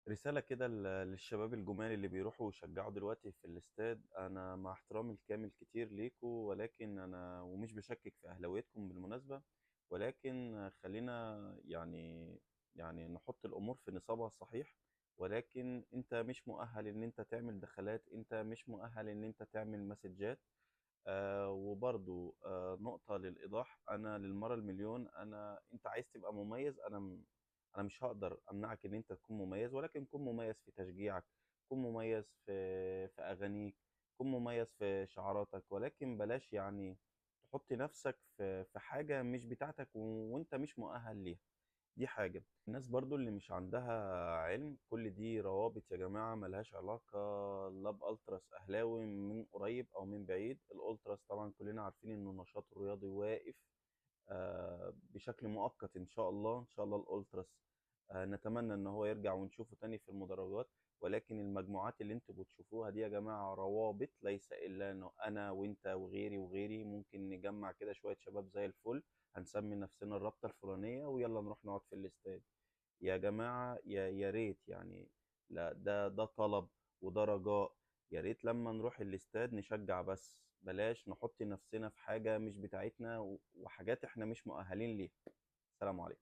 رسالة كده للشباب الجمال اللي بيروحوا يشجعوا دلوقتي في الاستاد. أنا مع احترامي الكامل كتير ليكوا، ولكن أنا ومش بشكك في أهلاويتكم بالمناسبة، ولكن خلينا يعني نحط الأمور في نصابها الصحيح. ولكن أنت مش مؤهل إن أنت تعمل دخلات، أنت مش مؤهل إن أنت تعمل مسجات. وبرضو نقطة للإيضاح، أنا للمرة المليون، أنت عايز تبقى مميز، أنا مش هقدر أمنعك إن أنت تكون مميز، ولكن كن مميز في تشجيعك، كن مميز في أغانيك، كن مميز في شعاراتك، ولكن بلاش يعني تحط نفسك في حاجة مش بتاعتك وأنت مش مؤهل ليها. دي حاجة. الناس برضو اللي مش عندها علم، كل دي روابط يا جماعة ملهاش علاقة لا بألتراس أهلاوي من قريب أو من بعيد. الألتراس طبعا كلنا عارفين إنه النشاط الرياضي واقف بشكل مؤقت. إن شاء الله إن شاء الله الألتراس نتمنى إن هو يرجع ونشوفه تاني في المدرجات. ولكن المجموعات اللي انتوا بتشوفوها دي يا جماعة روابط، ليس إلا إنه أنا وأنت وغيري وغيري ممكن نجمع كده شوية شباب زي الفل، هنسمي نفسنا الرابطة الفلانية ويلا نروح نقعد في الاستاد. يا جماعة يا ريت يعني، لا ده طلب وده رجاء. يا ريت لما نروح الاستاد نشجع، بس بلاش نحط نفسنا في حاجة مش بتاعتنا وحاجات احنا مش مؤهلين ليها. السلام عليكم.